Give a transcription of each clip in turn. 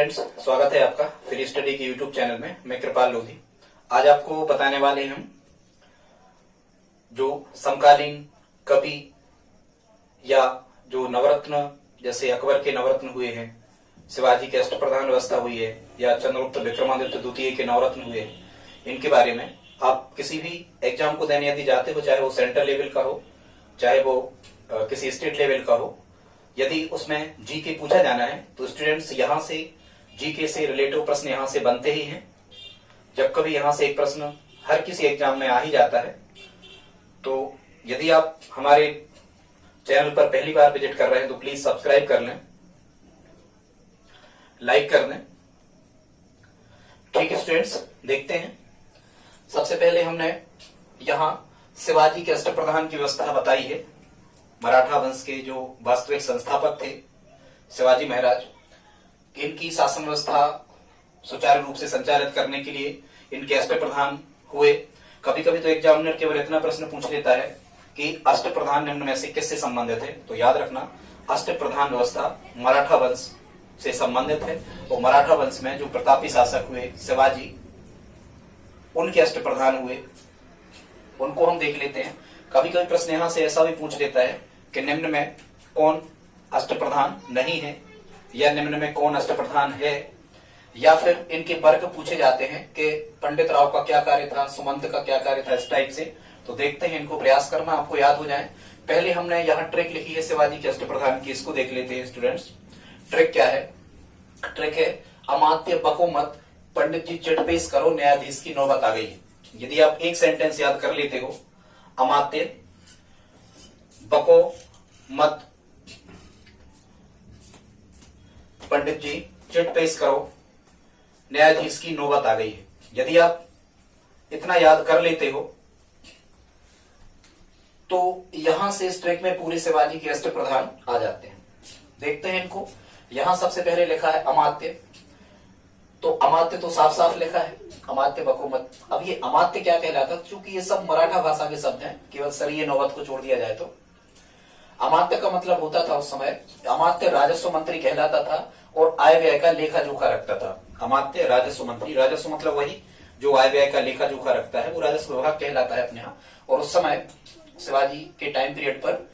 Students, स्वागत है आपका फ्री स्टडी के यूट्यूब चैनल में। मैं कृपाल लोधी। आज आपको बताने वाले हैं हम जो समकालीन कवि या जो नवरत्न, जैसे अकबर के नवरत्न हुए हैं, शिवाजी के अष्टप्रधान व्यवस्था हुई है, या चंद्रगुप्त विक्रमादित्य द्वितीय के नवरत्न हुए, इनके बारे में आप किसी भी एग्जाम को देने यदि जाते हो, चाहे वो सेंट्रल लेवल का हो, चाहे वो किसी स्टेट लेवल का हो, यदि उसमें जीके पूछा जाना है तो स्टूडेंट्स यहाँ से जीके से रिलेटिव प्रश्न यहाँ से बनते ही हैं। जब कभी यहाँ से एक प्रश्न हर किसी एग्जाम में आ ही जाता है, तो यदि आप हमारे चैनल पर पहली बार विजिट कर रहे हैं तो प्लीज सब्सक्राइब कर लें, लाइक कर लें। ठीक है स्टूडेंट्स, देखते हैं। सबसे पहले हमने यहाँ शिवाजी के अष्टप्रधान की व्यवस्था बताई है। मराठा वंश के जो वास्तविक संस्थापक थे शिवाजी महाराज, इनकी शासन व्यवस्था सुचारू रूप से संचालित करने के लिए इनके अष्टप्रधान हुए। कभी कभी तो एग्जामिनर केवल इतना प्रश्न पूछ लेता है कि अष्टप्रधान निम्न में से किससे संबंधित है, तो याद रखना अष्टप्रधान व्यवस्था मराठा वंश से संबंधित है। और मराठा वंश में जो प्रतापी शासक हुए शिवाजी, उनके अष्टप्रधान हुए, उनको हम देख लेते हैं। कभी कभी प्रश्न यहां से ऐसा भी पूछ लेता है कि निम्न में कौन अष्टप्रधान नहीं है, या निम्न में कौन अष्टप्रधान है, या फिर इनके वर्ग पूछे जाते हैं कि पंडित राव का क्या कार्य था, सुमंत का क्या कार्य था, इस टाइप से। तो देखते हैं, इनको प्रयास करना आपको याद हो जाए। पहले हमने यहाँ ट्रिक लिखी है शिवाजी के अष्टप्रधान की, इसको देख लेते हैं स्टूडेंट्स। ट्रिक क्या है? ट्रिक है अमात्य बको मत पंडित जी चिट पेश करो, न्यायाधीश की नौबत आ गई है। यदि आप एक सेंटेंस याद कर लेते हो, अमात्य बको मत पंडित जी चिट पेश करो, न्यायाधीश की नौबत आ गई है। यदि आप इतना याद कर लेते हो तो यहां से इस ट्रिक में पूरे शिवाजी के अष्टप्रधान आ जाते हैं। देखते हैं इनको। यहां सबसे पहले लिखा है अमात्य, तो अमात्य तो साफ साफ लिखा है, अमात्य बकोमत। अब ये अमात्य क्या कहलाता? क्योंकि ये सब मराठा भाषा के शब्द हैं, केवल सरिये नौबत को छोड़ दिया जाए तो। अमात्य का मतलब होता था उस समय, अमात्य राजस्व मंत्री कहलाता था और आय व्यय का लेखा जोखा रखता था। अमात्य राजस्व मंत्री, राजस्व मतलब वही जो आय व्यय का लेखा जोखा रखता है, वो राजस्व विभाग कहलाता है अपने यहाँ। और उस समय शिवाजी के टाइम पीरियड पर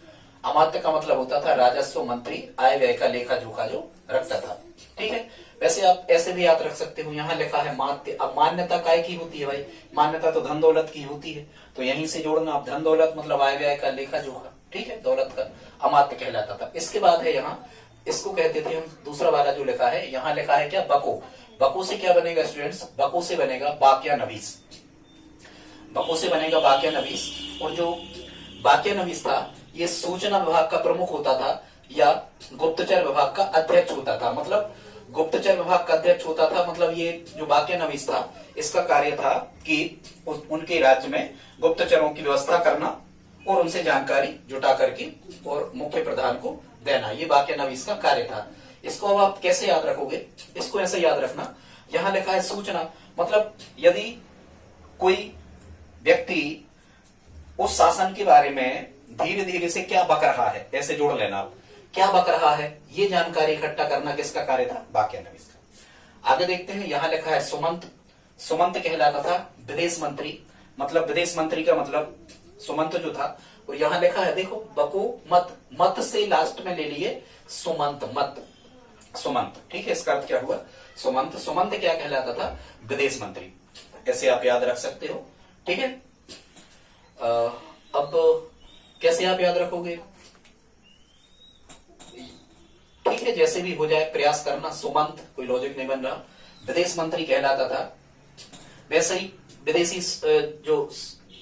अमात्य का मतलब होता था राजस्व मंत्री, आय व्यय का लेखा जोखा जो रखता था। ठीक है, वैसे आप ऐसे भी याद रख सकते हो। यहाँ लिखा है मात्य। अब मान्यता काय की होती है भाई? मान्यता तो धन दौलत की होती है, तो यहीं से जोड़ना। आप धन दौलत मतलब आय व्यय का लेखा जोखा, ठीक है, दौलत का अमात्य कहलाता था। इसके बाद है यहाँ, इसको कहते थे हम, दूसरा वाला जो लिखा है, यहाँ लिखा है क्या? बको। बको से क्या बनेगा स्टूडेंट्स? बको से बनेगा बाकिया नवीस। बको से बनेगा बाकिया नवीस। और जो बाकिया नवीस था, ये सूचना विभाग का प्रमुख होता था या गुप्तचर विभाग का अध्यक्ष होता था। मतलब गुप्तचर विभाग का अध्यक्ष होता था। मतलब ये जो बाकिया नवीस था, इसका कार्य था कि उनके राज्य में गुप्तचरों की व्यवस्था करना और उनसे जानकारी जुटा करके और मुख्य प्रधान को देना, ये बाकिया नवीस का कार्य था। इसको अब आप कैसे याद रखोगे? इसको ऐसे याद रखना, यहाँ लिखा है सूचना, मतलब यदि कोई व्यक्ति उस शासन के बारे में धीरे धीरे से क्या बक रहा है, ऐसे जोड़ लेना आप, क्या बक रहा है, ये जानकारी इकट्ठा करना किसका कार्य था? बाकिया नवीस का। आगे देखते हैं, यहाँ लिखा है सुमंत। सुमंत कहलाता था विदेश मंत्री। मतलब विदेश मंत्री का मतलब सुमंत जो था। और यहाँ लिखा है, देखो, बको मत, मत से लास्ट में ले लिए सुमंत, मत सुमंत। ठीक है, इसका अर्थ क्या हुआ? सुमंत। सुमंत क्या कहलाता था? विदेश मंत्री। ऐसे आप याद रख सकते हो। ठीक है, अब कैसे आप याद रखोगे? ठीक है, जैसे भी हो जाए प्रयास करना। सुमंत, कोई लॉजिक नहीं बन रहा। विदेश मंत्री कहलाता था। वैसे ही विदेशी जो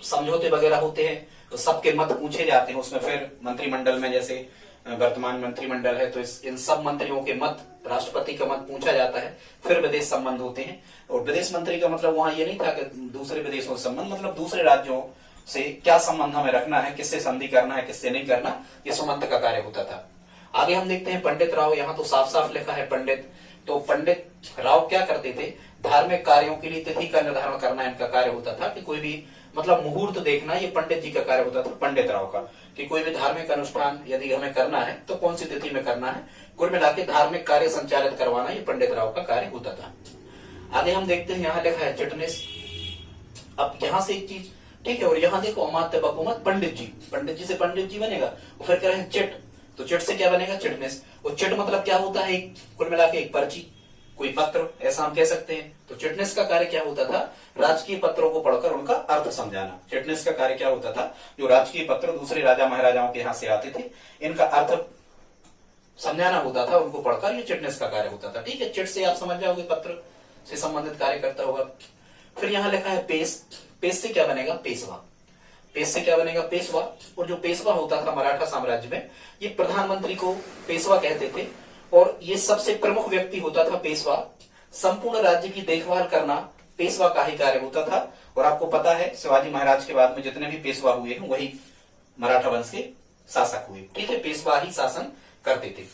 समझौते वगैरह होते हैं तो सबके मत पूछे जाते हैं उसमें। फिर मंत्रिमंडल में, जैसे वर्तमान मंत्रिमंडल है, तो इन सब मंत्रियों के मत, राष्ट्रपति का मत पूछा जाता है। फिर विदेश संबंध होते हैं। और विदेश मंत्री का मतलब वहां ये नहीं था कि दूसरे विदेशों से संबंध, मतलब दूसरे राज्यों से क्या संबंध हमें रखना है, किससे संधि करना है, किससे नहीं करना, ये सुमंत का कार्य होता था। आगे हम देखते हैं पंडित राव। यहाँ तो साफ साफ लिखा है पंडित। तो पंडित राव क्या करते थे? धार्मिक कार्यों के लिए तिथि का निर्धारण करना इनका कार्य होता था, कि कोई भी मतलब मुहूर्त देखना, ये पंडित जी का कार्य होता था, पंडित राव का, कि कोई भी धार्मिक अनुष्ठान यदि हमें करना है तो कौन सी तिथि में करना है, कुल मिला के धार्मिक कार्य संचालित करवाना ये पंडित राव का कार्य होता था। आगे हम देखते हैं, यहाँ लिखा है चिटनेस। अब यहाँ से एक चीज, ठीक है, और यहाँ देखो अमात्य बकुमत पंडित जी से पंडित जी बनेगा, और फिर कह रहे हैं चिट, तो चिट से क्या बनेगा, चिटनेस। और चिट मतलब क्या होता है, कुल मिला के एक पर्ची, कोई पत्र, ऐसा हम कह सकते हैं। तो चिटनेस का कार्य क्या होता था, राजकीय पत्रों को पढ़कर उनका अर्थ समझाना। चिटनेस का कार्य क्या होता था, जो राजकीय पत्र दूसरे राजा महाराजाओं के यहाँ से आते थे, इनका अर्थ समझाना होता था उनको पढ़कर, ये चिटनेस का कार्य होता था। ठीक है, चिट से आप समझ जाओगे पत्र से संबंधित कार्य करता होगा। फिर यहाँ लिखा है पेश, पेश से क्या बनेगा, पेशवा। पेश से क्या बनेगा, पेशवा। और जो पेशवा होता था मराठा साम्राज्य में, ये प्रधानमंत्री को पेशवा कहते थे, और ये सबसे प्रमुख व्यक्ति होता था पेशवा। संपूर्ण राज्य की देखभाल करना पेशवा का ही कार्य होता था। और आपको पता है शिवाजी महाराज के बाद में जितने भी पेशवा हुए हैं वही मराठा वंश के शासक हुए। ठीक है, पेशवा ही शासन करते थे।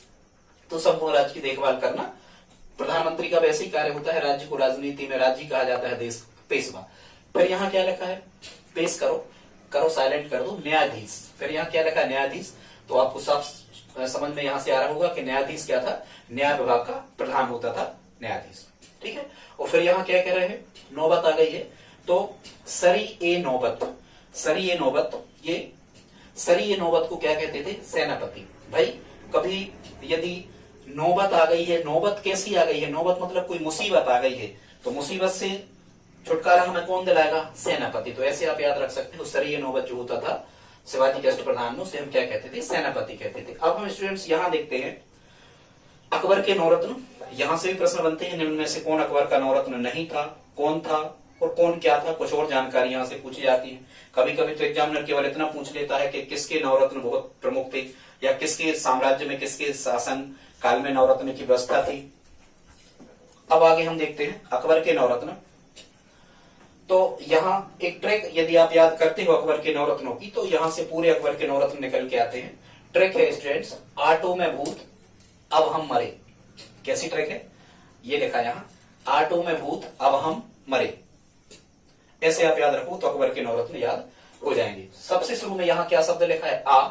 तो संपूर्ण राज्य की देखभाल करना प्रधानमंत्री का वैसे ही कार्य होता है। राज्य को राजनीति में राज्य कहा जाता है देश, पेशवा। फिर यहाँ क्या लिखा है, पेश करो, करो साइलेंट कर दो, न्यायाधीश। फिर यहाँ क्या लिखा है, न्यायाधीश। तो आपको साफ समझ में यहाँ से आ रहा होगा कि न्यायाधीश क्या था, न्याय विभाग का प्रधान होता था न्यायाधीश। ठीक है, और फिर यहाँ क्या कह रहे हैं, नौबत आ गई है। तो सरी ए नौबत, सरी ए नौबत, ये सरी ए नौबत को क्या कहते थे, सेनापति। भाई कभी यदि नौबत आ गई है, नौबत कैसी आ गई है, नौबत मतलब कोई मुसीबत आ गई है, तो मुसीबत से छुटकारा हमें कौन दिलाएगा, सेनापति। तो ऐसे आप याद रख सकते हो, सरी ए नौबत जो होता था शिवाजी के अष्टप्रधान में, उसे हम क्या कहते थे, सेनापति कहते थे। अब हम स्टूडेंट्स यहाँ देखते हैं अकबर के नौरत्न। यहां से भी प्रश्न बनते हैं, निम्न में से कौन अकबर का नौरत्न नहीं था, कौन था और कौन क्या था, कुछ और जानकारी यहाँ से पूछी जाती है। कभी कभी तो एग्जामिनर केवल इतना पूछ लेता है कि किसके नवरत्न बहुत प्रमुख थे, या किसके साम्राज्य में, किसके शासन काल में नवरत्न की व्यवस्था थी। अब आगे हम देखते हैं अकबर के नवरत्न। तो यहाँ एक ट्रिक यदि आप याद करते हो अकबर के नवरत्नों की, तो यहाँ से पूरे अकबर के नवरत्न निकल के आते हैं। ट्रिक है स्टूडेंट्स, आटो में भूत अब हम मरे। कैसी ट्रिक है, ये लिखा यहाँ, आटो में भूत अब हम मरे। ऐसे आप याद रखो तो अकबर के नवरत्न याद हो जाएंगे। सबसे शुरू में यहाँ क्या शब्द लिखा है, आ।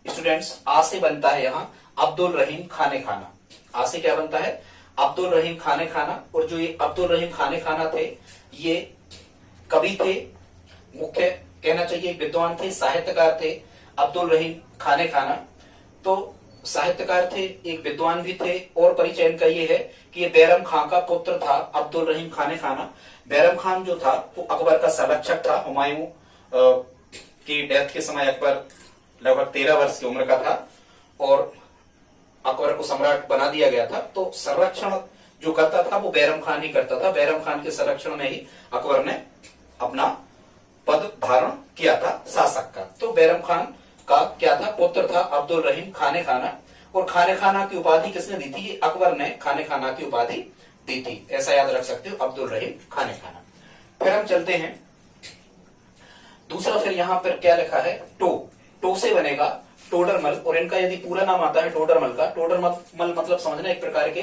स्टूडेंट्स आ से बनता है यहाँ अब्दुल रहीम खाने खाना। आ से क्या बनता है, अब्दुल रहीम खाने खाना। और जो ये अब्दुल रहीम खाने खाना थे, ये कवि थे, मुख्य कहना चाहिए विद्वान थे, साहित्यकार थे अब्दुल रहीम खाने खाना। तो साहित्यकार थे, एक विद्वान भी थे, और परिचय इनका ये है कि ये बैरम खां का पुत्र था अब्दुल रहीम खाने खाना। बैरम खान जो था वो अकबर का संरक्षक था। हुमायूं की डेथ के समय अकबर लगभग 13 वर्ष की उम्र का था और अकबर को सम्राट बना दिया गया था। तो संरक्षण जो करता था वो बैरम खान ही करता था। बैरम खान के संरक्षण में ही अकबर ने अपना पद धारण किया था शासक का। तो बैरम खान का क्या था, पुत्र था अब्दुल रहीम खाने खाना। और खाने खाना की उपाधि किसने दी थी, अकबर ने खाने खाना की उपाधि दी थी। ऐसा याद रख सकते हो, अब्दुल रहीम खाने खाना। फिर हम चलते हैं दूसरा। फिर यहाँ पर क्या लिखा है, टो से बनेगा टोडरमल। और इनका यदि पूरा नाम आता है टोडरमल का, टोडरमल मतलब समझना एक प्रकार के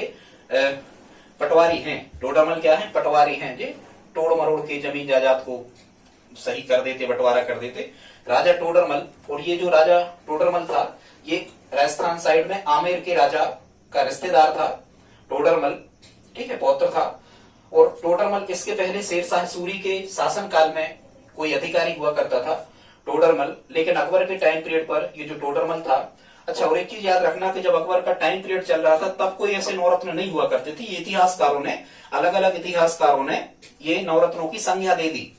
पटवारी हैं। टोडरमल क्या है, पटवारी हैं, जी तोड़ मरोड़ के जमीन जायदाद को सही कर देते, बंटवारा कर देते, राजा टोडरमल। और ये जो राजा टोडरमल था, ये राजस्थान साइड में आमेर के राजा का रिश्तेदार था टोडरमल। ठीक है, पौत्र था। और टोडरमल इसके पहले शेरशाह सूरी के शासन काल में कोई अधिकारी हुआ करता था टोडरमल। लेकिन अकबर के टाइम पीरियड पर ये जो टोडरमल था, अच्छा और एक चीज याद रखना कि जब अकबर का टाइम पीरियड चल रहा था तब कोई ऐसे नवरत्न नहीं हुआ करते थे। ये इतिहासकारों ने, अलग अलग इतिहासकारों ने ये नवरत्नों की संज्ञा दे दी,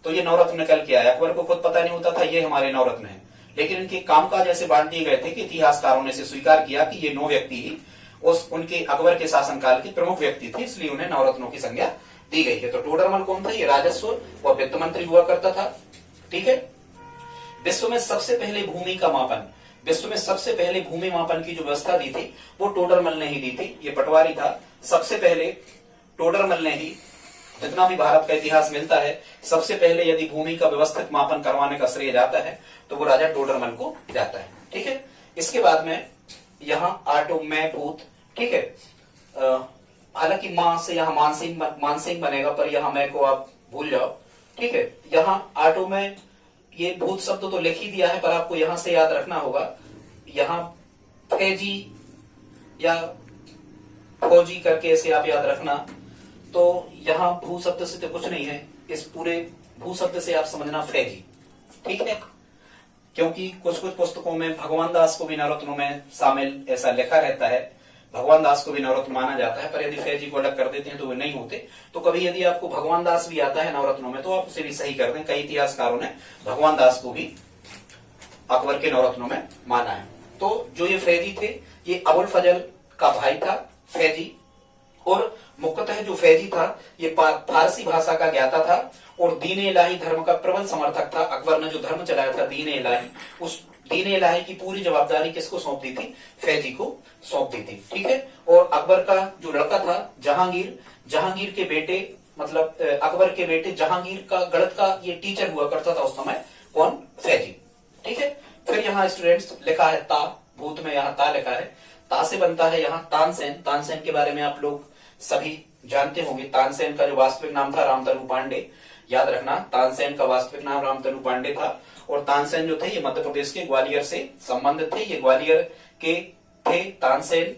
तो ये नवरत्न निकल के आया। अकबर को खुद पता नहीं होता था ये हमारे नवरत्न हैं, लेकिन इनके कामकाज ऐसे बांट दिए गए थे कि इतिहासकारों ने इसे स्वीकार किया कि ये 9 व्यक्ति ही उनके अकबर के शासनकाल के प्रमुख व्यक्ति थे, इसलिए उन्हें नवरत्नों की संज्ञा दी गई है। तो टोडरमल कौन था, ये राजस्व और वित्त मंत्री हुआ करता था। ठीक है, विश्व में सबसे पहले भूमि का मापन, विश्व में सबसे पहले भूमि मापन की जो व्यवस्था दी थी वो टोडरमल ने ही दी थी। ये पटवारी था, सबसे पहले टोडरमल ने ही, जितना भी भारत का इतिहास मिलता है, सबसे पहले यदि भूमि का व्यवस्थित मापन करवाने का श्रेय जाता है तो वो राजा टोडरमल को जाता है। ठीक है, इसके बाद में यहाँ आटो में भूत। ठीक है, हालांकि मां से यहाँ मानसिंह बनेगा, पर यहाँ मैं को आप भूल जाओ। ठीक है। यहाँ ऑटो में ये भूत शब्द तो लिख ही दिया है, पर आपको यहां से याद रखना होगा, यहाँ फैजी या फौजी करके ऐसे आप याद रखना। तो यहाँ भू शब्द से तो कुछ नहीं है, इस पूरे भू शब्द से आप समझना फैजी, ठीक है। क्योंकि कुछ कुछ पुस्तकों में भगवान दास को भी नवरत्नों में शामिल ऐसा लिखा रहता है, भगवान दास को भी नवरत्न माना जाता है, पर यदि फैजी को अलग कर देते हैं तो वे नहीं होते। तो कभी यदि आपको भगवान दास भी आता है नवरत्नों में तो आप उसे भी सही कर दें। कई इतिहासकारों ने भगवान दास को भी अकबर के नवरत्नों में माना है। तो जो ये फैजी थे, ये अबुल फजल का भाई था फैजी, और मुख्यतः जो फैजी था ये फारसी भाषा का ज्ञाता था और दीन इलाही धर्म का प्रबल समर्थक था। अकबर ने जो धर्म चलाया था दीन इलाही, उस दीन इलाही की पूरी जवाबदारी किसको सौंप दी थी? फैजी को सौंप दी थी, ठीक है। और अकबर का जो लड़का था जहांगीर, जहांगीर के बेटे मतलब अकबर के बेटे जहांगीर का गणित का ये टीचर हुआ करता था उस समय, कौन? फैजी, ठीक है। फिर यहाँ स्टूडेंट्स लिखा है ता, भूत में यहाँ ता लिखा है, ता से बनता है यहाँ तानसेन। तानसेन के बारे में आप लोग सभी जानते होंगे। तानसेन का जो वास्तविक नाम था रामतनु पांडे, याद रखना, तानसेन का वास्तविक नाम रामतनु पांडे था। और तानसेन जो थे ये मध्य प्रदेश के ग्वालियर से संबंधित थे, ये ग्वालियर के थे तानसेन।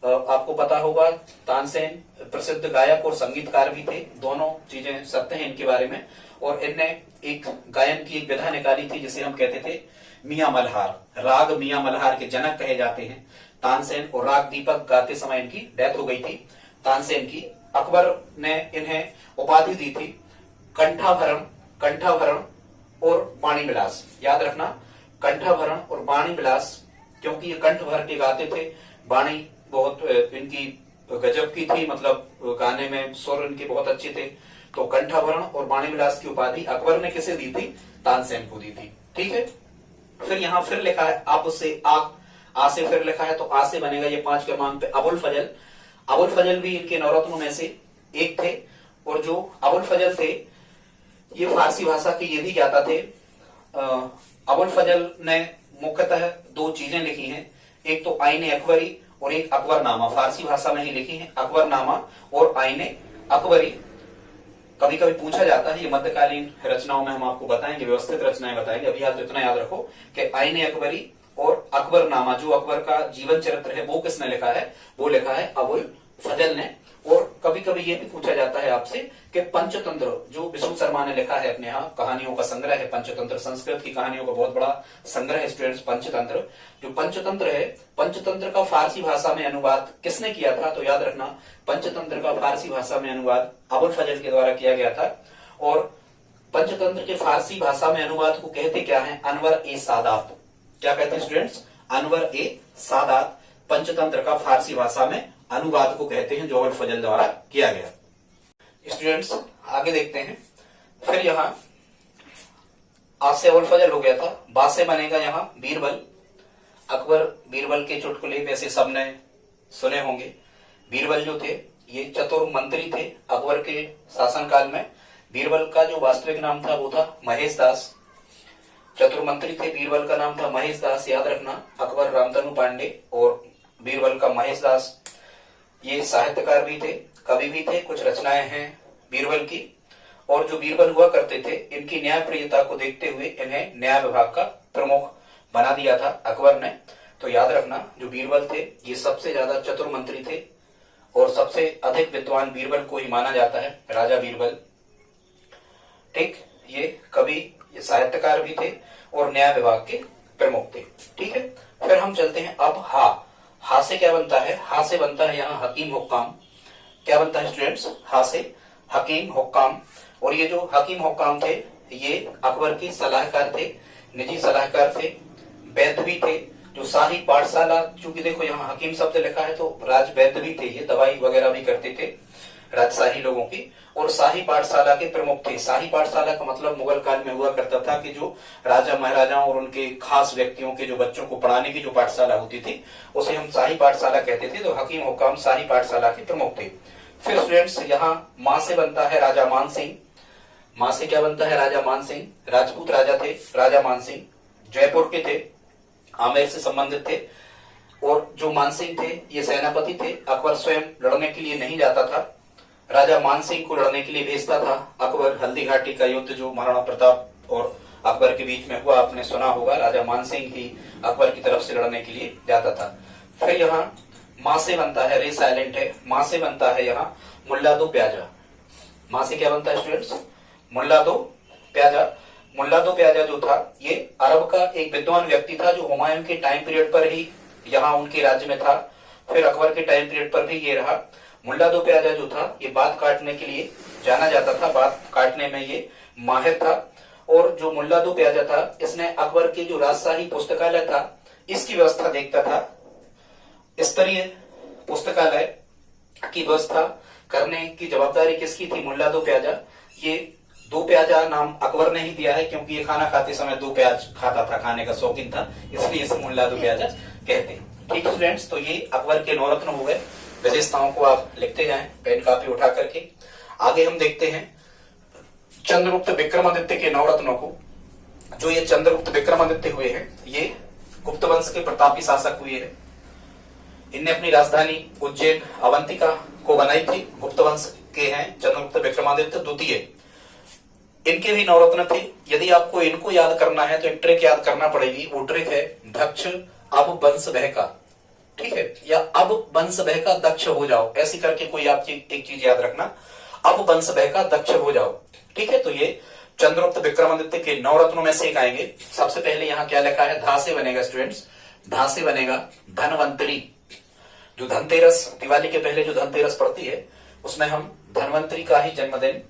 आपको पता होगा तानसेन प्रसिद्ध गायक और संगीतकार भी थे, दोनों चीजें सत्य हैं इनके बारे में। और इनने एक गायन की एक विधा निकाली थी जिसे हम कहते थे मियां मल्हार, राग मियां मल्हार के जनक कहे जाते हैं तानसेन। और राग दीपक गाते समय इनकी डेथ हो गई थी तानसेन की। अकबर ने इन्हें उपाधि दी थी कंठाभरण, कंठाभरण और वाणी विलास, याद रखना, कंठाभरण और वाणी विलास, क्योंकि ये कंठ भर के गाते थे, वाणी बहुत इनकी गजब की थी, मतलब गाने में सुर इनके बहुत अच्छे थे। तो कंठाभरण और वाणी विलास की उपाधि अकबर ने किसे दी थी? तानसेन को दी थी, ठीक है। फिर यहाँ फिर लिखा है आप से आ से फिर लिखा है, तो आ से बनेगा ये 5 क्रमांक पे अबुल फजल। अबुल फजल भी इनके नवरत्नों में से एक थे। और जो अबुल फजल थे ये फारसी भाषा के ये भी ज्ञाता थे। अबुल फजल ने मुख्यतः 2 चीजें लिखी हैं, एक तो आईने अकबरी और एक अकबरनामा, फारसी भाषा में ही लिखी है, अकबरनामा और आईने अकबरी। कभी कभी पूछा जाता है, ये मध्यकालीन रचनाओं में हम आपको बताएंगे, व्यवस्थित रचनाएं बताएंगे। अभी आप इतना याद रखो कि आईने अकबरी और अकबरनामा, जो अकबर का जीवन चरित्र है वो किसने लिखा है? वो लिखा है अबुल फजल ने। और कभी कभी ये भी पूछा जाता है आपसे कि पंचतंत्र, जो विष्णु शर्मा ने लिखा है अपने यहाँ कहानियों का संग्रह है पंचतंत्र, संस्कृत की कहानियों का बहुत बड़ा संग्रह है स्टूडेंट्स पंचतंत्र। जो पंचतंत्र है, पंचतंत्र का फारसी भाषा में अनुवाद किसने किया था? तो याद रखना, पंचतंत्र का फारसी भाषा में अनुवाद अबुल फजल के द्वारा किया गया था। और पंचतंत्र के फारसी भाषा में अनुवाद को कहते क्या है? अनवर ए सादात। क्या कहते हैं स्टूडेंट्स? अनवर ए सादात पंचतंत्र का फारसी भाषा में अनुवाद को कहते हैं, जो अबुल फजल द्वारा किया गया। स्टूडेंट्स आगे देखते हैं। फिर यहाँ आज से अबुल फजल हो गया था, बा से बनेगा यहाँ बीरबल। अकबर बीरबल के चुटकुले वैसे सबने सुने होंगे। बीरबल जो थे ये चतुर मंत्री थे अकबर के शासनकाल में। बीरबल का जो वास्तविक नाम था वो था महेश दास। चतुर मंत्री थे, बीरबल का नाम था महेश दास, याद रखना। अकबर रामतनु पांडे और बीरबल का महेश दास। ये साहित्यकार भी थे, कवि भी थे, कुछ रचनाएं हैं बीरबल की। और जो बीरबल हुआ करते थे, इनकी न्यायप्रियता को देखते हुए इन्हें न्याय विभाग का प्रमुख बना दिया था अकबर ने। तो याद रखना, जो बीरबल थे ये सबसे ज्यादा चतुर मंत्री थे और सबसे अधिक विद्वान बीरबल को ही माना जाता है, राजा बीरबल। ठीक, ये कवि, ये साहित्यकार भी थे और न्याय विभाग के प्रमुख थे, ठीक है। फिर हम चलते हैं अब हा से क्या बनता है? हा से बनता है यहाँ हकीम हुक्काम। क्या बनता है स्टूडेंट्स? हा से हकीम हुक्काम। और ये जो हकीम हुक्काम थे ये अकबर के सलाहकार थे, निजी सलाहकार थे, वैद्य भी थे। जो शाही पाठशाला, चूंकि देखो यहाँ हकीम शब्द लिखा है तो राज वैद्य भी थे, ये दवाई वगैरह भी करते थे राजशाही लोगों की। और शाही पाठशाला के प्रमुख थे। शाही पाठशाला का मतलब मुगल काल में हुआ करता था कि जो राजा महाराजाओं और उनके खास व्यक्तियों के जो बच्चों को पढ़ाने की जो पाठशाला होती थी उसे हम शाही पाठशाला कहते थे। तो हकीम हुक्काम शाही पाठशाला के प्रमुख थे। फिर स्टूडेंट्स यहाँ मां से बनता है राजा मान सिंह। मां से क्या बनता है? राजा मान सिंह। राजपूत राजा थे राजा मान सिंह, जयपुर के थे, आमेर से संबंधित थे। और जो मान सिंह थे ये सेनापति थे। अकबर स्वयं लड़ने के लिए नहीं जाता था, राजा मानसिंह को लड़ने के लिए भेजता था। अकबर हल्दी घाटी का युद्ध जो महाराणा प्रताप और अकबर के बीच में हुआ, आपने सुना होगा। राजा मानसिंह ही अकबर की तरफ से लड़ने के लिए जाता था। फिर यहाँ माँ से बनता है, रे साइलेंट है, माँ से बनता है यहाँ मुल्ला दो प्याजा। माँ से क्या बनता है स्टूडेंट्स? मुल्ला दो प्याजा। मुल्ला दो प्याजा जो था ये अरब का एक विद्वान व्यक्ति था जो हुमायूं के टाइम पीरियड पर ही यहाँ उनके राज्य में था। फिर अकबर के टाइम पीरियड पर भी ये रहा। मुल्ला दो प्याजा जो था ये बात काटने के लिए जाना जाता था, बात काटने में ये माहिर था। और जो मुल्ला दो प्याजा था इसने अकबर के जो राजशाही पुस्तकालय था इसकी व्यवस्था देखता था। स्तरीय पुस्तकालय की व्यवस्था करने की जवाबदारी किसकी थी? मुल्ला दो प्याजा। ये दो प्याजा नाम अकबर ने ही दिया है क्योंकि ये खाना खाते समय दो प्याज खाता था, खाने का शौकीन था, इसलिए इसे मुल्ला दो प्याजा कहते हैं। ठीक है स्टूडेंट्स, तो ये अकबर के नौरत्न हो गए। विशेषताओं को आप लिखते जाएं पेन कापी उठा करके। आगे हम देखते हैं चंद्रगुप्त विक्रमादित्य के नवरत्नों को। जो ये चंद्रगुप्त विक्रमादित्य हुए हैं ये गुप्त वंश के प्रतापी शासक हुए हैं। इनने अपनी राजधानी उज्जैन अवंतिका को बनाई थी। गुप्त वंश के हैं चंद्रगुप्त विक्रमादित्य द्वितीय। इनके भी नवरत्न थे। यदि आपको इनको याद करना है तो एक ट्रिक याद करना पड़ेगी। वो ट्रिक है दक्ष अब वंश भय का, ठीक है, या अब वंश भय का दक्ष हो जाओ, ऐसी करके कोई आप एक चीज याद रखना, अब वंश भय का दक्ष हो जाओ। ठीक है, तो ये चंद्रगुप्त विक्रमादित्य के नवरत्नों में से एक आएंगे। सबसे पहले यहाँ क्या लिखा है? धा से बनेगा स्टूडेंट्स, धा से बनेगा धनवंतरी। जो धनतेरस, दिवाली के पहले जो धनतेरस पड़ती है उसमें हम धनवंतरी का ही जन्मदिन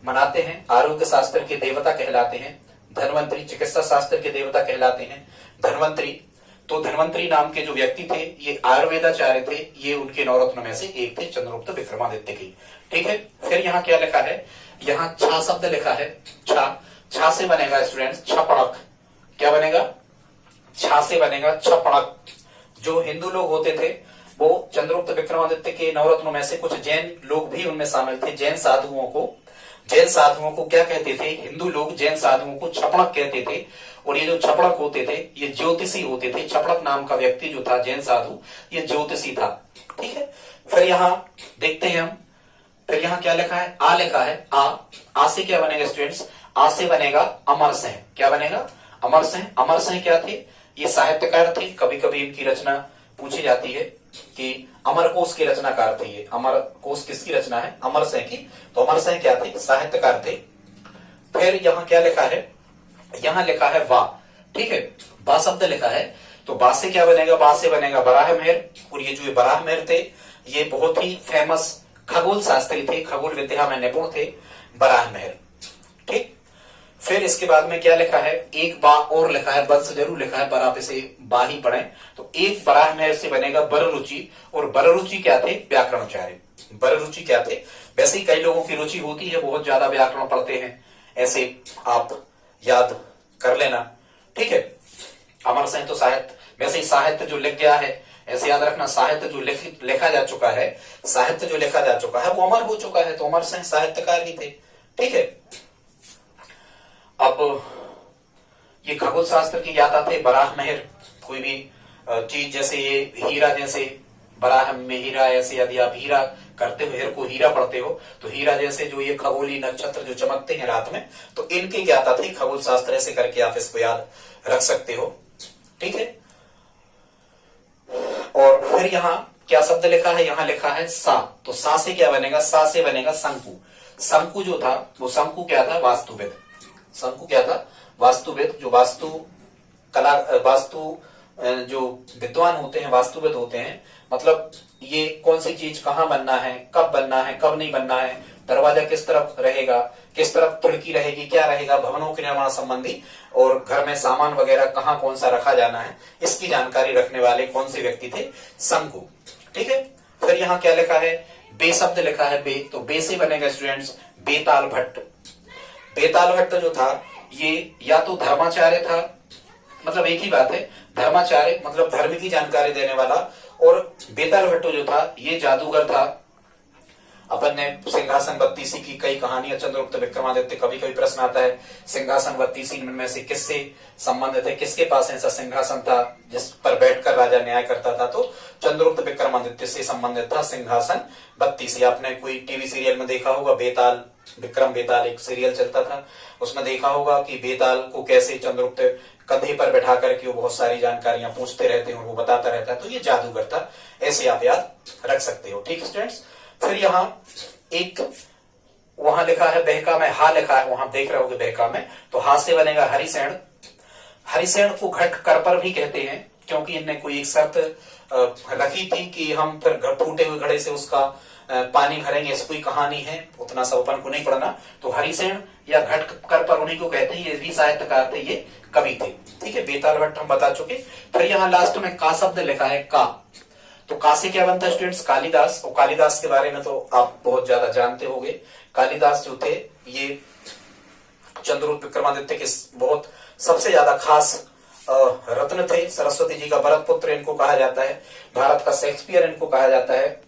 मनाते हैं। आरोग्य शास्त्र के देवता कहलाते हैं धनवंतरी, चिकित्सा शास्त्र के देवता कहलाते हैं धनवंतरी। तो धनवंतरी नाम के जो व्यक्ति थे ये आयुर्वेदाचार्य थे। ये उनके नवरत्न में से एक थे चंद्रगुप्त विक्रमादित्य की। ठीक है, फिर यहाँ क्या लिखा है? यहाँ छा शब्द लिखा है। छा, छा से बनेगा स्टूडेंट्स छपड़क। क्या बनेगा? छा से बनेगा छपड़क। जो हिंदू लोग होते थे वो चंद्रगुप्त विक्रमादित्य के नवरत्नों में से कुछ जैन लोग भी उनमें शामिल थे। जैन साधुओं को क्या कहते थे? हिंदू लोग जैन साधुओं को छपड़क कहते थे। और ये जो छपड़क होते थे ये ज्योतिषी होते थे। छपड़क नाम का व्यक्ति जो था जैन साधु, ये ज्योतिषी था। ठीक है, फिर यहाँ देखते हैं हम, फिर यहाँ क्या लिखा है? आ लिखा है। आ से क्या बनेगा स्टूडेंट्स? आ से बनेगा अमर सिंह। क्या बनेगा? अमर सिंह। अमर सिंह क्या थे? ये साहित्यकार थे। कभी कभी इनकी रचना पूछी जाती है कि अमर कोश के रचनाकार थे ये। अमर कोश किसकी रचना है? अमर सिंह की। तो अमर सिंह क्या थे? साहित्यकार थे। फिर यहाँ क्या लिखा है? यहाँ लिखा है वाह। ठीक है, बा शब्द लिखा है। तो बा से क्या बनेगा? बा से बनेगा बराह मेहर। और ये जो बराह मेहर थे ये बहुत ही फेमस खगोल शास्त्री थे, खगोल विद्या में निपुण थे बराह मेहर। ठीक, फिर इसके बाद में क्या लिखा है? एक बा और लिखा है, वंश जरूर लिखा है पर आप इसे बा ही पढ़ें। तो एक बराह मेहर से बनेगा बररुचि। और बररुचि क्या थे? व्याकरणाचार्य। बररुचि क्या थे? वैसे ही कई लोगों की रुचि होती है, बहुत ज्यादा व्याकरण पढ़ते हैं, ऐसे आप याद कर लेना। ठीक है, अमर सिंह तो साहित्य, वैसे ही साहित्य जो लिख गया है ऐसे याद रखना, साहित्य जो लिखा जा चुका है, साहित्य जो लिखा जा चुका है वो अमर हो चुका है। तो अमर सिंह साहित्यकार ही थे। ठीक है, अब ये खगोल शास्त्र की ज्ञाता थे बराह मेहर। कोई भी चीज जैसे ये हीरा, जैसे बराह में हीरा, ऐसे यदि आप हीरा करते हो, हेर को हीरा पढ़ते हो, तो हीरा जैसे जो ये खगोली नक्षत्र जो चमकते हैं रात में, तो इनकी ज्ञाता थी खगोल शास्त्र। ऐसे करके आप इसको याद रख सकते हो। ठीक है, और फिर यहाँ क्या शब्द लिखा है? यहाँ लिखा है सा। तो सा से क्या बनेगा? सा से बनेगा शंकु। शंकु जो था वो शंकु क्या था? वास्तुविद। शंकु क्या था? वास्तुविद। जो वास्तु कला, वास्तु जो विद्वान होते हैं, वास्तुविद होते हैं, मतलब ये कौन सी चीज कहाँ बनना है, कब बनना है, कब नहीं बनना है, दरवाजा किस तरफ रहेगा, किस तरफ खिड़की रहेगी, क्या रहेगा, भवनों के निर्माण संबंधी, और घर में सामान वगैरह कहाँ कौन सा रखा जाना है, इसकी जानकारी रखने वाले कौन से व्यक्ति थे? शंकु। ठीक है, फिर यहाँ क्या लिखा है? बे शब्द लिखा है। बे, तो बे से बनेगा स्टूडेंट्स बेताल भट्ट। बेताल भट्ट जो था ये या तो धर्माचार्य था, मतलब एक ही बात है, धर्माचार्य मतलब धर्म की जानकारी देने वाला, और बेताल भट्ट जो था ये जादूगर था। अपन ने सिंहासन बत्तीसी की कई कहानियां, चंद्रगुप्त विक्रमादित्य, कभी कभी प्रश्न आता है सिंहासन बत्तीसी में से किससे संबंधित है, किसके पास ऐसा सिंहासन था जिस पर बैठकर राजा न्याय करता था, तो चंद्रगुप्त विक्रमादित्य से संबंधित था सिंहासन बत्तीसी। आपने कोई टीवी सीरियल में देखा होगा, बेताल, विक्रम बेताल एक सीरियल चलता था, उसमें देखा होगा कि बेताल को कैसे चंद्रगुप्त कंधे पर बैठा करके वो बहुत सारी जानकारियां पूछते रहते हैं और वो बताता रहता है, तो ये जादूगर था, ऐसे आप याद रख सकते हो। ठीक स्टूडेंट्स, फिर यहाँ एक वहां लिखा है बहका में, हा लिखा है, वहां देख रहे होगे बहका में, तो हा से बनेगा हरिसेन। हरिसेन को घट कर पर भी कहते हैं, क्योंकि इनने कोई एक शर्त रखी थी कि हम फिर फूटे हुए घड़े से उसका पानी भरेंगे, ऐसी कोई कहानी है, उतना सा अपन को नहीं पढ़ना। तो हरिसेन या घट कर पर उन्हीं को कहते हैं, ये भी साहित्यकार थे, ये कवि थे। ठीक है, बेताल भट्ट हम बता चुके। फिर यहाँ लास्ट में का शब्द लिखा है, का, तो का से क्या बनता है स्टूडेंट्स, कालिदास। और कालिदास के बारे में तो आप बहुत ज्यादा जानते होंगे। कालिदास जो थे ये चंद्रगुप्त विक्रमादित्य के बहुत सबसे ज्यादा खास रत्न थे, सरस्वती जी का वरद पुत्र इनको कहा जाता है, भारत का शेक्सपियर इनको कहा जाता है।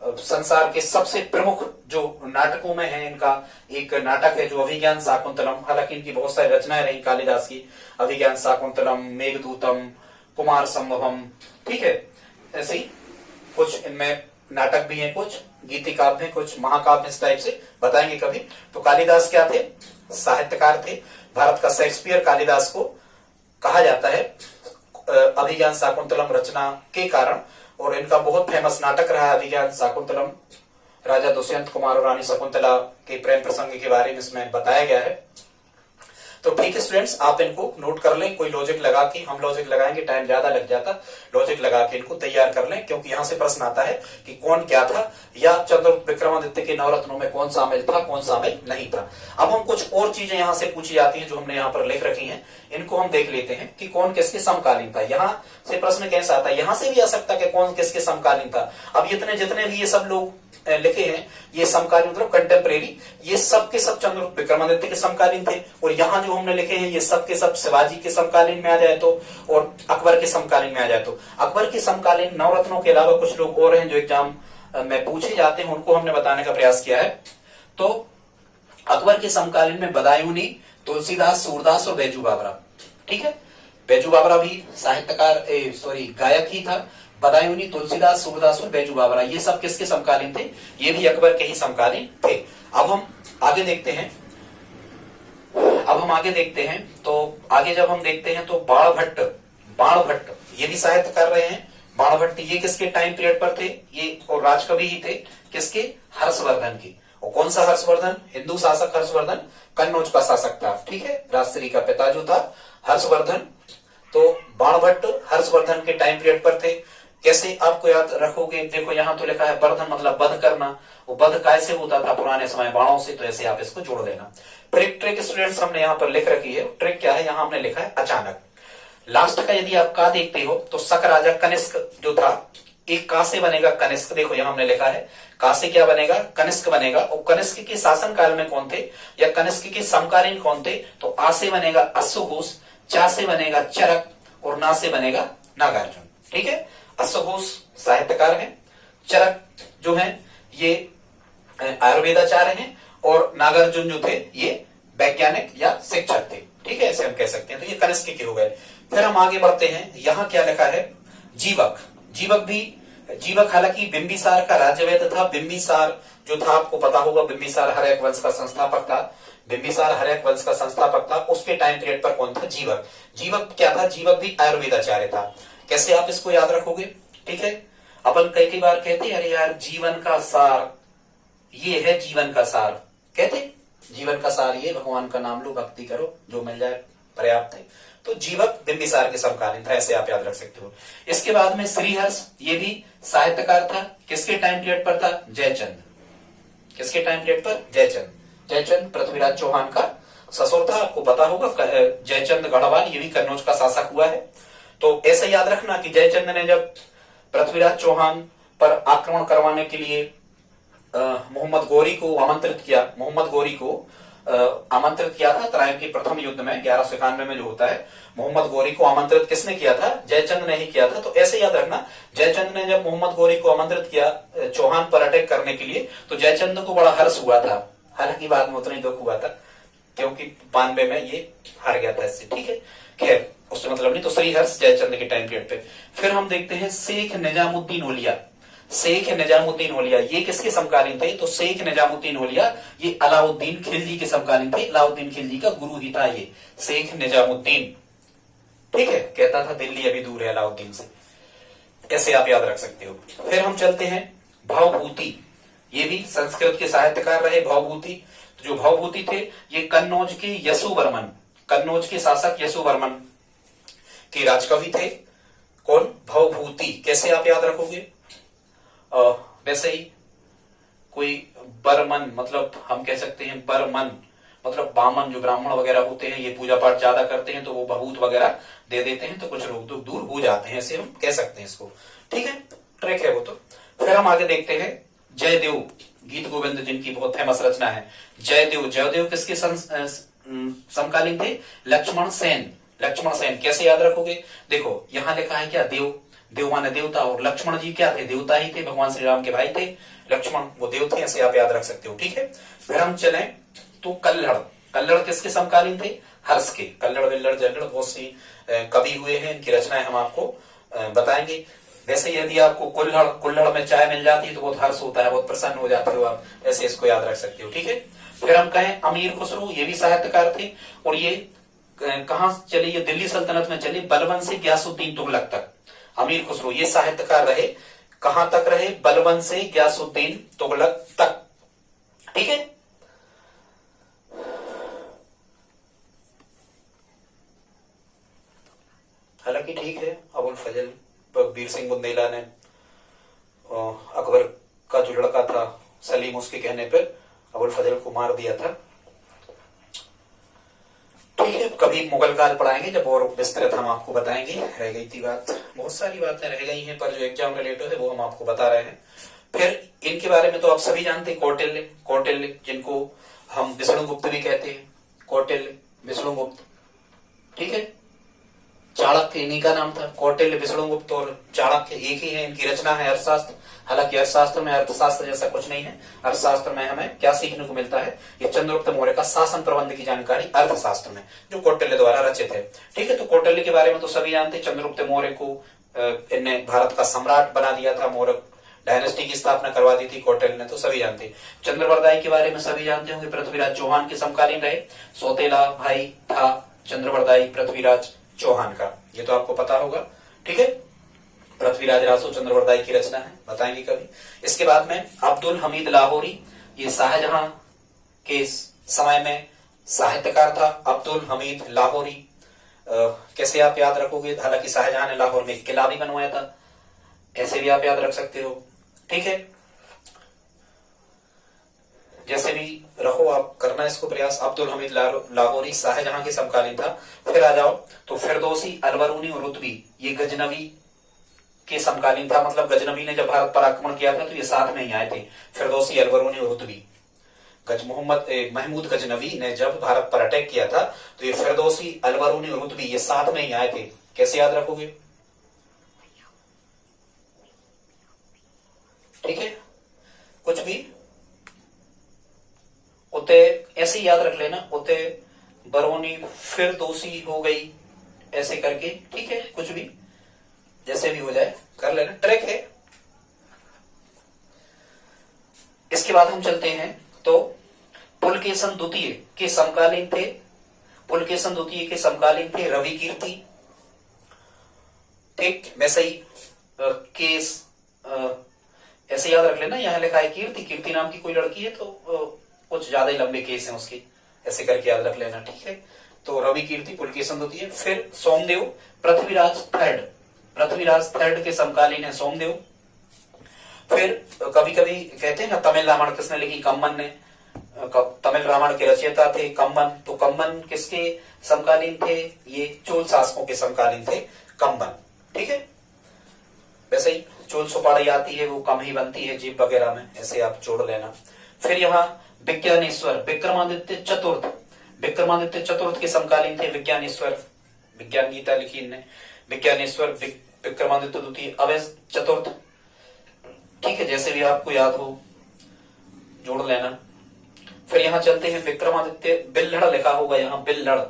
संसार के सबसे प्रमुख जो नाटकों में है, इनका एक नाटक है जो अभिज्ञान शाकुंतलम, हालांकि इनकी बहुत सारी रचनाएं रही कालिदास की, अभिज्ञान शाकुंतलम, मेघदूतम, कुमार संभवम। ठीक है, ऐसे ही कुछ इनमें नाटक भी हैं, कुछ गीति काव्य, कुछ महाकाव्य, इस टाइप से बताएंगे कभी। तो कालिदास क्या थे, साहित्यकार थे, भारत का शेक्सपियर कालिदास को कहा जाता है अभिज्ञान शाकुंतलम रचना के कारण। और इनका बहुत फेमस नाटक रहा है अभिज्ञान शाकुंतलम, राजा दुष्यंत कुमार और रानी शकुंतला के प्रेम प्रसंग के बारे में इसमें बताया गया है। तो ठीक है स्टूडेंट्स, आप इनको नोट कर लें, कोई लॉजिक लगा के, हम लॉजिक लगाएंगे टाइम ज्यादा लग जाता, लॉजिक लगा के इनको तैयार कर लें, क्योंकि यहां से प्रश्न आता है कि कौन क्या था, या चंद्रगुप्त विक्रमादित्य के नवरत्नों में कौन शामिल था, कौन शामिल नहीं था। अब हम कुछ और चीजें यहां से पूछी जाती हैं जो हमने यहाँ पर लिख रखी हैं, इनको हम देख लेते हैं कि कौन किसके समकालीन था। यहाँ से प्रश्न कैसा आता है, यहां से भी आ सकता है कि कौन किसके समकालीन था। अब इतने जितने भी ये सब लोग लिखे हैं, ये समकालीन मतलब कंटेम्परेरी, ये सब के सब चंद्रगुप्त विक्रमादित्य के समकालीन थे। और यहाँ जो हमने लिखे हैं ये सब के सब शिवाजी के समकालीन में आ जाए तो, और अकबर के समकालीन में आ जाए तो। अकबर के समकालीन नवरत्नों के अलावा कुछ लोग और हैं जो एग्जाम में पूछे जाते हैं, उनको हमने बताने का प्रयास किया है। तो अकबर के समकालीन में बदायूनी, तुलसीदास, सूरदास और बैजू बावरा। ठीक है, बैजू बावरा भी साहित्यकार गायक ही था। बदायूनी, तुलसीदास, सूरदास और बैजू बावरा, ये सब किसके समकालीन थे, ये भी अकबर के ही समकालीन थे। अब हम आगे देखते हैं, तो आगे जब हम देखते हैं तो बाणभट्ट ये भी साहित्य कर रहे हैं। बाणभट्ट ये किसके टाइम पीरियड पर थे, ये और राजकवि ही थे, किसके, हर्षवर्धन की। और कौन सा हर्षवर्धन, हिंदू शासक हर्षवर्धन, कन्नौज का शासक था। ठीक है, राजश्री का पिता जो था हर्षवर्धन, तो बाणभट्ट हर्षवर्धन के टाइम पीरियड पर थे। कैसे आपको याद रखोगे, देखो यहाँ तो लिखा है वर्धन मतलब वध करना, वो वध कैसे होता था पुराने समय, बाणों से, तो ऐसे आप इसको जोड़ लेना। फिर एक ट्रिक स्टूडेंट्स हमने यहाँ पर लिख रखी है, ट्रिक क्या है, यहाँ हमने लिखा है अचानक। लास्ट का यदि आप का देखते हो तो शक राजा कनिष्क जो था, एक का से बनेगा कनिष्क, देखो यहाँ हमने लिखा है का से क्या बनेगा, कनिष्क बनेगा। और कनिष्क के शासन काल में कौन थे, या कनिष्क के समकालीन कौन थे, तो आ से बनेगा अश्वघोष, चा से बनेगा चरक और ना से बनेगा नागार्जुन। ठीक है, अश्वघोष साहित्यकार हैं, चरक जो हैं ये आयुर्वेदाचार्य हैं, और नागार्जुन जो थे ये वैज्ञानिक या शिक्षक थे। ठीक है, ऐसे हम कह सकते हैं। तो ये कनिष्क के हो गए। फिर हम आगे बढ़ते हैं, यहाँ क्या लिखा है, जीवक हालांकि बिंबिसार का राज्यवेद था। बिंबिसार जो था आपको पता होगा, बिंबिसार हर्यक वंश का संस्थापक था, बिंबिसार हर्यक वंश का संस्थापक था। उसके टाइम पीरियड पर कौन था, जीवक क्या था, जीवक भी आयुर्वेदाचार्य था। कैसे आप इसको याद रखोगे, ठीक है, अपन कई बार कहते हैं अरे यार जीवन का सार ये है, जीवन का सार कहते, जीवन का सार ये, भगवान का नाम लो, भक्ति करो, जो मिल जाए पर्याप्त है। तो जीवक बिंबिसार के समकालीन था, ऐसे आप याद रख सकते हो। इसके बाद में श्रीहर्ष, ये भी साहित्यकार था, किसके टाइम पीरियड पर था, जयचंद, किसके टाइम पीरियड पर, जयचंद पृथ्वीराज चौहान का ससुर था, आपको पता होगा, जयचंद गढ़वाल, ये भी कन्नौज का शासक हुआ है। तो ऐसा याद रखना कि जयचंद ने जब पृथ्वीराज चौहान पर आक्रमण करवाने के लिए मोहम्मद गौरी को आमंत्रित किया, मोहम्मद गौरी को आमंत्रित किया था त्रायम के प्रथम युद्ध में 1191 में जो होता है, मोहम्मद गौरी को आमंत्रित किसने किया था? जयचंद ने ही किया था। तो ऐसे याद रखना, जयचंद ने जब मोहम्मद गौरी को आमंत्रित किया चौहान पर अटैक करने के लिए, तो जयचंद को बड़ा हर्ष हुआ था, हालांकि बाद में उतना ही दुख हुआ था क्योंकि 92 में ये हार गया था इससे, ठीक है। खैर उससे मतलब नहीं। तो श्रीहर्ष जयचंद के टाइम पीरियड पे। फिर हम देखते हैं शेख निजामुद्दीन औलिया। शेख निजामुद्दीन औलिया ये किसके समकालीन थे? तो शेख निजामुद्दीन औलिया ये अलाउद्दीन खिलजी के समकालीन थे। अलाउद्दीन खिलजी का गुरु ही था ये शेख निजामुद्दीन, ठीक है। कहता था दिल्ली अभी दूर है अलाउद्दीन से, ऐसे आप याद रख सकते हो। फिर हम चलते हैं भवभूति, ये भी संस्कृत के साहित्यकार रहे भवभूति। तो जो भवभूति थे ये कन्नौज के यशोवर्मन, कन्नौज के शासक यशोवर्मन के राजकवि थे। कौन? भवभूति। कैसे आप याद रखोगे? वैसे ही कोई बर्मन, मतलब हम कह सकते हैं बर्मन, मतलब बामन जो ब्राह्मण वगैरह होते हैं, ये पूजा पाठ ज्यादा करते हैं तो वो भभूत वगैरह दे देते हैं तो कुछ रोग दुख दूर हो जाते हैं, ऐसे हम कह सकते हैं इसको, ठीक है। ट्रैक है वो तो। फिर हम आगे देखते हैं जयदेव, गीत गोविंद जिनकी बहुत फेमस रचना है। जयदेव, जयदेव किसके समकालीन थे? लक्ष्मण सेन। लक्ष्मण सेन कैसे याद रखोगे? देखो यहां लिखा है क्या? देव, देव माने देवता, और लक्ष्मण जी क्या थे? देवता ही थे, भगवान श्री राम के भाई थे लक्ष्मण, वो देव थे, ऐसे आप याद रख सकते हो, ठीक है। फिर हम चले तो कल्हड़, कल्हड़ किसके समकालीन थे? हर्ष के। कल्हड़ विल्लड़ जल्लड़ बहुत सी कवि हुए हैं, इनकी रचनाएं हम आपको बताएंगे। वैसे यदि आपको कुल्हड़, कुल्हड़ में चाय मिल जाती है तो बहुत हर्ष होता है, बहुत प्रसन्न हो जाते हो आप, ऐसे इसको याद रख सकते हो, ठीक है। फिर हम कहें अमीर खुसरो, ये भी साहित्यकार थे, और ये कहां चले? ये दिल्ली सल्तनत में चले, बलबन से ग्यासुद्दीन तुगलक तक। अमीर खुसरो ये साहित्यकार रहे, कहां तक रहे? बलबन से ग्यासुद्दीन तुगलक तक, ठीक है। हालांकि ठीक है, अबुल फजल वीर सिंह बुंदेला ने अकबर का जो लड़का था सलीम, उसके कहने पर अबुल फजल को मार दिया था, ठीक है। कभी मुगल काल पढ़ाएंगे जब और विस्तृत हम आपको बताएंगे। रह गई थी बात, बहुत सारी बातें रह गई हैं, पर जो एग्जाम रिलेटेड है वो हम आपको बता रहे हैं। फिर इनके बारे में तो आप सभी जानते हैं, कौटिल्य, कौटिल्य जिनको हम विष्णुगुप्त भी कहते हैं, कौटिल्य विष्णुगुप्त, ठीक है। चाणक्य इन्हीं का नाम था, कौटिल्य विष्णुगुप्त और चाणक्य एक ही है। इनकी रचना है अर्थशास्त्र। हालांकि अर्थशास्त्र में अर्थशास्त्र जैसा कुछ नहीं है। अर्थशास्त्र में हमें क्या सीखने को मिलता है? ये चंद्रगुप्त मौर्य का शासन प्रबंध की जानकारी अर्थशास्त्र में, जो कौटिल्य द्वारा रचित है, ठीक है। तो कौटिल्य के बारे में तो सभी जानते हैं। चंद्रगुप्त मौर्य को इनने भारत का सम्राट बना दिया था, मौर्य डायनेस्टी की स्थापना करवा दी थी कौटिल्य ने, तो सभी जानते हैं। चंद्रवरदाई के बारे में सभी जानते होंगे, पृथ्वीराज चौहान के समकालीन रहे, सौतेला भाई था चंद्रवरदाई पृथ्वीराज चौहान का, ये तो आपको पता होगा, ठीक है। पृथ्वीराज रासो चंद्रवरदाई की रचना है, बताएंगे कभी। इसके बाद में अब्दुल हमीद लाहौरी, ये शाहजहां के समय में साहित्यकार था अब्दुल हमीद लाहौरी। कैसे आप याद रखोगे? हालांकि शाहजहां ने लाहौर में एक किला भी बनवाया था, ऐसे भी आप याद रख सकते हो, ठीक है। जैसे भी रखो आप, करना इसको प्रयास। अब्दुल हमीद लाहौरी शाहजहां के समकालीन था। फिर आ जाओ तो फिरदौसी अलवरूनी और रुतबी, ये गजनवी के समकालीन था, मतलब गजनवी ने जब भारत पर आक्रमण किया था तो ये साथ में ही आए थे, फिरदौसी अलवरूनी और रुतबी। महमूद गजनवी ने जब भारत पर अटैक किया था तो ये फिरदौसी अलवरूनी और रुतबी ये साथ में ही आए थे। कैसे याद रखोगे? ठीक है, कुछ भी उते ऐसे ही याद रख लेना, उते बरौनी फिर दोषी हो गई, ऐसे करके, ठीक है। कुछ भी जैसे भी हो जाए कर लेना, ट्रैक है। इसके बाद हम चलते हैं तो पुलकेशन द्वितीय के समकालीन थे, पुलकेशन द्वितीय के समकालीन थे रवि कीर्ति, ठीक। वैसे ही केस ऐसे याद रख लेना, यहां लिखा है कीर्ति, कीर्ति नाम की कोई लड़की है तो कुछ ज्यादा ही लंबे केस हैं उसके, ऐसे करके याद रख लेना, ठीक है। तो रवि कीर्ति पुलकेशन द्वितीय। फिर सोमदेव पृथ्वीराज थर्ड, पृथ्वीराज थर्ड के समकालीन है सोमदेव। फिर कभी कभी कहते हैं ना तमिल रामायण किसने लिखी? कम्मन ने, तमिल रामायण के रचयिता थे कम्मन। तो कम्मन किसके समकालीन थे? ये चोल शासकों के समकालीन थे कम्मन, ठीक है। वैसे ही चोल सुपाड़ी आती है वो कम ही बनती है जीप वगैरह में, ऐसे आप जोड़ लेना। फिर यहाँ विज्ञानेश्वर विक्रमादित्य चतुर्थ, विक्रमादित्य चतुर्थ के समकालीन थे विज्ञानेश्वर, विज्ञान गीता लिखी इनने, विज्ञानेश्वर विक्रमादित्य द्वितीय अवैध चतुर्थ। ठीक है, जैसे भी आपको याद हो जोड़ लेना। फिर यहाँ चलते हैं विक्रमादित्य बिल्हड़ लिखा होगा यहाँ, बिल्हड़,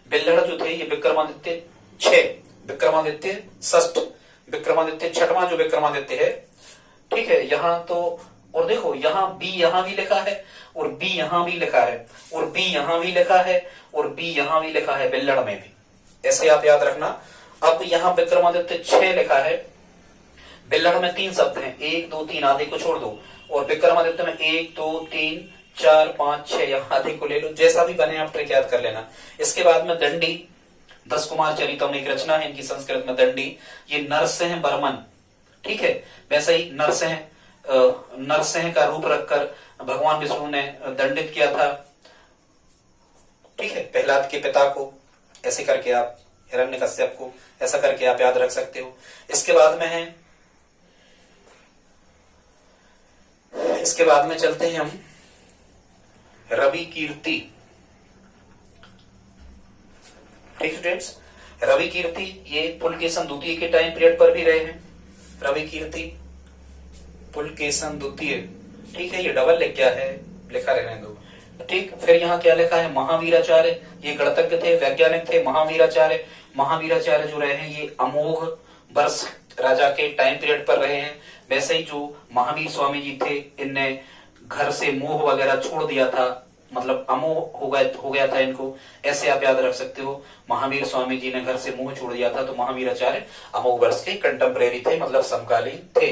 बिल्हड़ जो थे ये विक्रमादित्य 6, विक्रमादित्य षष्ठ, विक्रमादित्य छठवां जो विक्रमादित्य है। ठीक है, यहाँ तो और देखो यहाँ बी यहाँ भी लिखा है और बी यहाँ भी लिखा है और बी यहाँ भी लिखा है और बी यहाँ भी लिखा है बिल्हड़ में भी, ऐसे आप याद रखना। अब यहाँ विक्रमादित्य 6 लिखा है, बिल्हड़ में 3 शब्द हैं, 1 2 3 आधे को छोड़ दो, और विक्रमादित्य में 1 2 3 4 5 6 यहाँ आधे को ले लो, जैसा भी बने आप ट्रिक याद कर लेना। इसके बाद में दंडी, 10 कुमार चरितम एक रचना है इनकी संस्कृत में दंडी, ये नरसिंह बर्मन। ठीक है, वैसे ही नरसिंह का रूप रखकर भगवान विष्णु ने दंडित किया था। ठीक है, प्रहलाद के पिता को, ऐसे करके आप हिरण्यकश्यप को ऐसा करके आप याद रख सकते हो। इसके बाद में चलते हैं हम रवि कीर्ति। ठीक स्टूडेंट्स, रवि कीर्ति ये पुलकेशन द्वितीय के टाइम पीरियड पर भी रहे हैं, रवि कीर्ति पुलकेशन द्वितीय। ठीक है, ये डबल लिखा रहने दो। ठीक, फिर यहाँ क्या लिखा है महावीराचार्य, ये गणतज्ञ थे, वैज्ञानिक थे महावीराचार्य। महावीराचार्य जो रहे हैं ये अमोघ वर्ष राजा के टाइम पीरियड पर रहे हैं। वैसे ही जो महावीर स्वामी जी थे इनने घर से मोह वगैरह छोड़ दिया था, मतलब अमोह हो गया था इनको, ऐसे आप याद रख सकते हो। महावीर स्वामी जी ने घर से मोह छोड़ दिया था, तो महावीराचार्य अमोघ वर्ष के कंटेम्परेरी थे, मतलब समकालीन थे।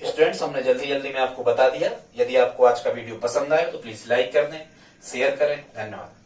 स्टूडेंट्स, हमने जल्दी में आपको बता दिया। यदि आपको आज का वीडियो पसंद आए तो प्लीज लाइक कर दें, शेयर करें। धन्यवाद।